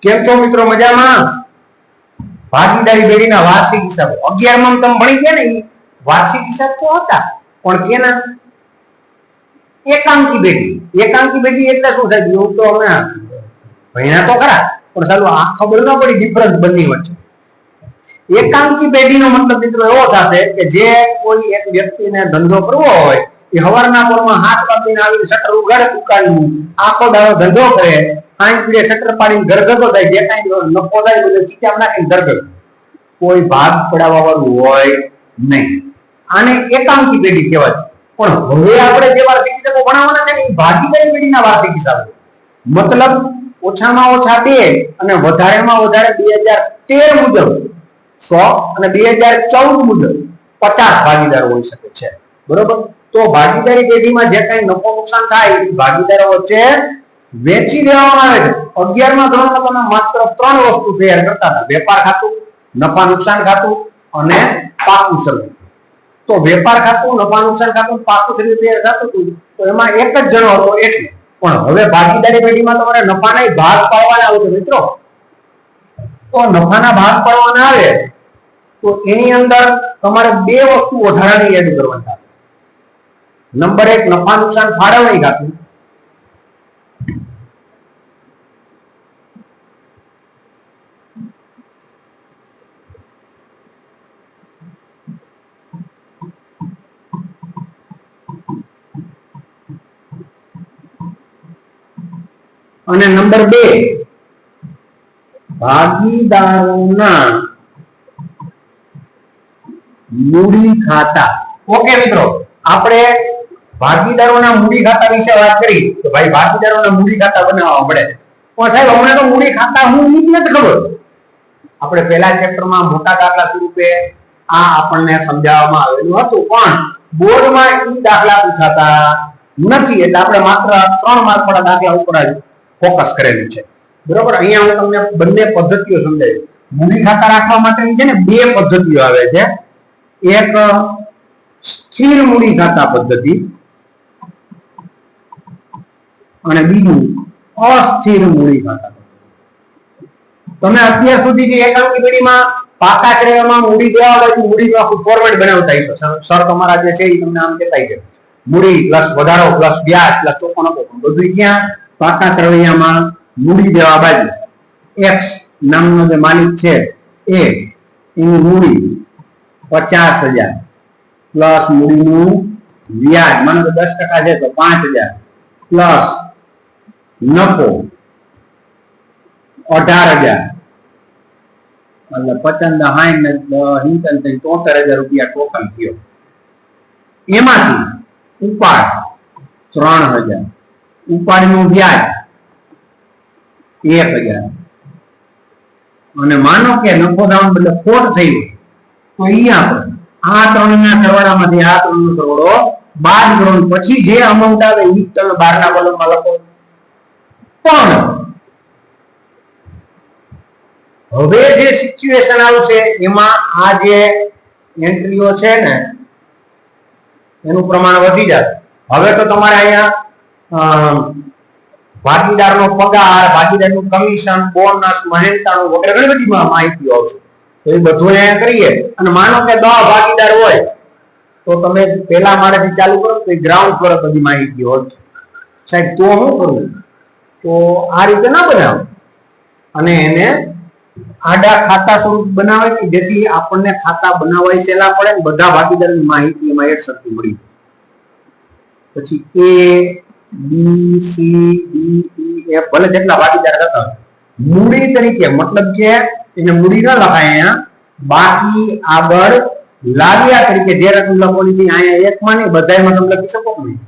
કેમ છો મિત્રો? મજામાં? ભાગીદારી પેઢીના વાર્ષિક હિસાબો 11માં તમે ભણી ગયા ને, વાર્ષિક હિસાબ તો હતા, પણ કેના? એકાંકી પેઢી. એકાંકી પેઢી એટલે શું થાય? એવું તો અમે ભણ્યા તો ખરા, પણ ચાલો આ ખબર ન પડી ડિફરન્સ બંને વચ્ચે. એકાંકી પેઢીનો મતલબ મિત્રો એવો થશે કે જે કોઈ એક વ્યક્તિને ધંધો કરવો હોય, એ સવારના પોરમાં 7 વાગીને આવીને શટર ઉગાડે દુકાનનું, આખો દાડો ધંધો કરે, આંખ પીડે શટર પાડીને ઘરગથ્થો થાય, જે કાંઈ નફો થાય બધું ખીચામાં નાખીને ઘરગથ્થો. કોઈ ભાગ પડાવવા વાળું હોય નહીં. આને એકાંકી પેઢી કહેવાય. પણ હવે આપણે જે વાર્ષિક હિસાબો ભણાવવાના છે ને, એ ભાગીદારી પેઢીના વાર્ષિક હિસાબો. મતલબ ઓછામાં ઓછા 2 અને વધારેમાં વધારે 2013 મુજબ 100 અને 2014 મુજબ 50 ભાગીદારો હોઈ શકે છે. બરોબર? તો ભાગીદારી પેઢીમાં જે કઈ નફો નુકસાન થાય એ ભાગીદારો વચ્ચે વેચી દેવામાં આવે છે. 11મા ધોરણમાં તમે માત્ર 3 વસ્તુ તૈયાર કરતા હતા: વેપાર ખાતું, નફા નુકસાન ખાતું અને પાકું સરવૈયું. તો વેપાર ખાતું, નફા નુકસાન ખાતું, પાકું સરવૈયું તૈયાર થતું હતું, તો એમાં એક જ જણો હતો એટલે. પણ હવે ભાગીદારી પેઢીમાં તમારે નફાના ભાગ પાડવાના આવે છે મિત્રો. તો નફાના ભાગ પાડવાના આવે તો એની અંદર તમારે 2 વસ્તુ વધારાની એડ કરવાની થાય. નંબર 1 નફા નુકસાન ફાળવણી ખાતું, અને નંબર 2 ભાગીદારોના મૂડી ખાતા. ઓકે મિત્રો, આપણે ભાગીદારોના મૂડી ખાતા વિશે વાત કરી તો ભાઈ ભાગીદારોના મૂડી ખાતા બનાવવા પડે. પણ સાહેબ હમણાં તો મૂડી ખાતા હું ઈ જ નથી ખબર. આપણે પહેલા ચેપ્ટરમાં મોટા દાખલા સ્વરૂપે આ આપણને સમજાવવામાં આવેલું હતું, પણ બોર્ડમાં ઈ દાખલા પૂછાતા નથી, એટલે આપણે માત્ર 3 માર્ક વાળા દાખલા ઉપર જ ફોકસ કરેલું છે. બરોબર? અહીંયા હું તમને બંને પદ્ધતિઓ સમજાવી. મૂડી ખાતા રાખવા માટેની છે ને 2 પદ્ધતિઓ આવે છે. એક સ્થિર મૂડી ખાતા પદ્ધતિ અને બીજું અસ્થિર મૂડી ખાતા. તમે અત્યાર સુધી જે એકાંકી પેઢીમાં પાકા શ્રેયમાં મૂડી દેવા બાજુ મૂડીનું આખું ફોર્મેટ બનાવતા હશો. સર તમારા જે છે એ તમને આમ કહેતા છે મૂડી પ્લસ વધારો પ્લસ વ્યાજ પ્લસ ચોખ્ખો નફો. બધું ક્યાં? પાકા શ્રેયમાં મૂડી દેવા બાજુ. એક્સ નામનો જે માલિક છે એ એની મૂડી 50,000 પ્લસ મૂડીનું વ્યાજ માનો કે 10% છે તો 5,000 પ્લસ નફો 18,000, એટલે 55 ને 73,000 રૂપિયા ટોટલ થયો. એમાંથી ઉપાડ 3,000, ઉપાડનું વ્યાજ 1,000, અને માનો કે નફો દામ બદલે ખોટ થઈ તો ઈ આપણે આ 3 ના સરવાળામાંથી આ 3 નો સરવાળો બાદ કરો, પછી જે અમાઉન્ટ આવે ઈ તમે 12 ના કોલમમાં લખો. પણ હવે જે સિચ્યુએશન આવશે એમાં આ જે એન્ટ્રીઓ છે ને એનું પ્રમાણ વધી જશે. હવે તો તમારે અહીંયા ભાગીદારનો પગાર, ભાગીદારનું કમિશન, બોનસ, મહેનતાણું વગેરે ઘણી બધી માહિતીઓ આવશે. તો એ બધું અહીંયા કરીએ અને માનો કે 10 ભાગીદાર હોય તો તમે પહેલા માળેથી ચાલુ કરો તો ગ્રાઉન્ડ પર બધી માહિતી હોય. સાહેબ તો શું કરવું? તો આ રીતે ના બનાવો અને એને આડા ખાતા સ્વરૂપ બનાવે કે જેથી આપણને ખાતા બનાવવા સહેલા પડે ને બધા ભાગીદારોની માહિતી એમાં એક સરખી મળી. પછી A B C D E F ભલે જેટલા ભાગીદાર હતા મૂડી તરીકે, મતલબ કે એને મૂડી ન લખાય અહીંયા, બાકી આગળ લાવ્યા તરીકે જે રકમ લખવાની છે અહીંયા એકમાં નહીં બધામાં તમે લખી શકો નહીં.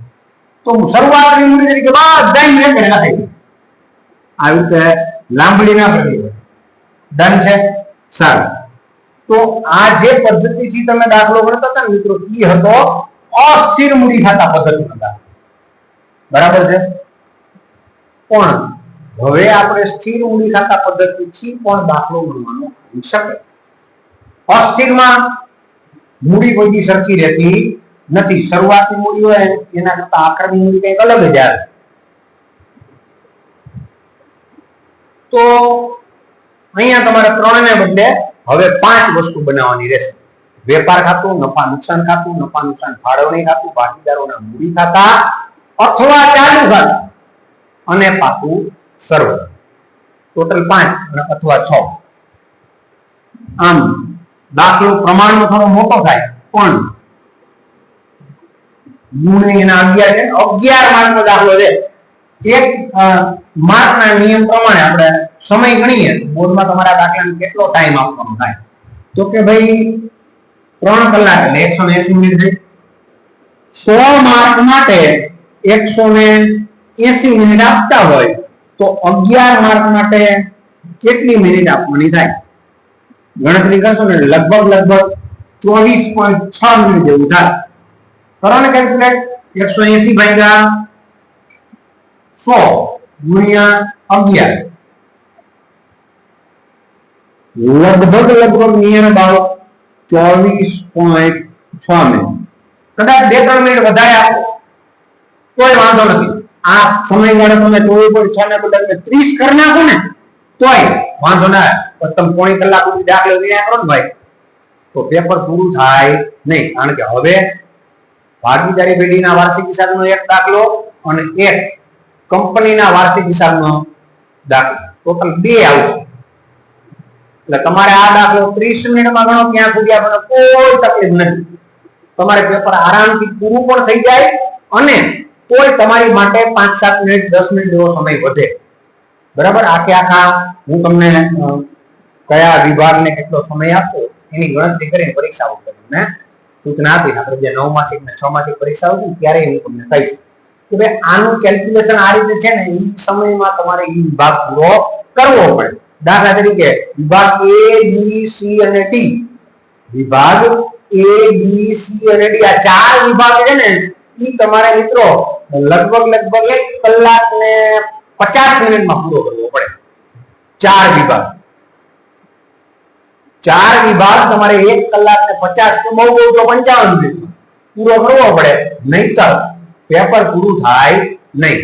તો શરૂઆતની મૂડી તરીકે બધાને એક લખાય. આવી રીતે લાંબડી ના પડી. ડન છે? સારું. તો આ જે પદ્ધતિથી તમે દાખલો ગણતા હતા મિત્રો, એ હતો અસ્થિર મૂડી ખાતા પદ્ધતિનો દાખલો. બરાબર છે? પણ હવે આપણે સ્થિર મૂડી ખાતા પદ્ધતિથી પણ દાખલો ગણવાનો આવી શકે. અસ્થિરમાં મૂડી કોઈ સરખી રહેતી નથી. શરૂઆતની મૂડી હોય એના કરતા આખરની મૂડી કંઈક અલગ જ આવે. તો અહીંયા તમારે 3 ને બદલે હવે 5 વસ્તુ બનાવવાની રહેશે. વેપાર ખાતું, નફા નુકસાન ખાતું, નફા નુકસાન ફાળવણી ખાતું, ભાગીદારોના મૂડી ખાતા અથવા ચાલુ ખાતા અને પાકું સર્વ. ટોટલ 5 અને અથવા 6. આમ દાખલો પ્રમાણમાં થોડો મોટો થાય પણ ગુણે એના 11 છે. 11 માર્કનો દાખલો છે. 1 માર્કના નિયમ પ્રમાણે આપણે સમય ગણીએ તો બોર્ડમાં તમારા દાખલાને કેટલો ટાઈમ આપવાનો થાય તો કે ભાઈ 3 કલાક એટલે 180 મિનિટ થઈ. 100 માર્ક માટે 180 મિનિટ આપતા હોય તો 11 માર્ક માટે કેટલી મિનિટ આપવાની થાય? ગણતરી કરશો ને લગભગ 24.6 મિનિટ જેવું થશે. કરો ને કેલ્ક્યુલેટ. 180 ભાગ્યા 100 ગુણ્યા 11 લગભગ નિયર અબાઉટ 24.6 મિનિટ. કદાચ 2-3 મિનિટ વધારે આપો તોય વાંધો નથી. આ સમયગાળો તમે 24.6 ને બદલે 30 કરી નાખો ને તોય વાંધો ના આવે. તમે પોણી કલાક સુધી દાખલો વિના કરો ને ભાઈ તો પેપર પૂરું થાય નહીં. કારણ કે હવે ભાગીદારી પેઢીના વાર્ષિક હિસાબનો એક દાખલો અને એક કંપનીના વાર્ષિક હિસાબનો દાખલો ટોટલ 2 આવશે. એટલે તમારે આ દાખલો 30 મિનિટમાં ગણો ત્યાં સુધી આપણને કોઈ તકલીફ નથી. તમારે પેપર આરામથી પૂરું પણ થઈ જાય અને તોય તમારી માટે 5-7 મિનિટ 10 મિનિટ જેવો સમય વધે. બરાબર. આખા હું તમને કયા વિભાગને કેટલો સમય આપો એની ગણતરી કરીને પરીક્ષાઓ કરીને સૂચના આપી. આપણે જે 9 માસિક ને 6 માસિક પરીક્ષા આવતી ત્યારે હું તમને કહીશ કે ભાઈ આનું કેલ્ક્યુલેશન આ રીતે છે ને એ સમયમાં તમારે એ વિભાગ પૂરો કરવો પડે. દાખલા તરીકે વિભાગ A, B, C અને D. વિભાગ A, B, C અને D આ 4 વિભાગ છે ને એ તમારે મિત્રો લગભગ 1 કલાક ને 50 મિનિટમાં પૂરો કરવો પડે. 4 વિભાગ તમારે 1 કલાક ને 50 કે બહુ તો 55 મિનિટમાં પૂરો કરવો પડે. નહીતર પેપર પૂરું થાય નહીં.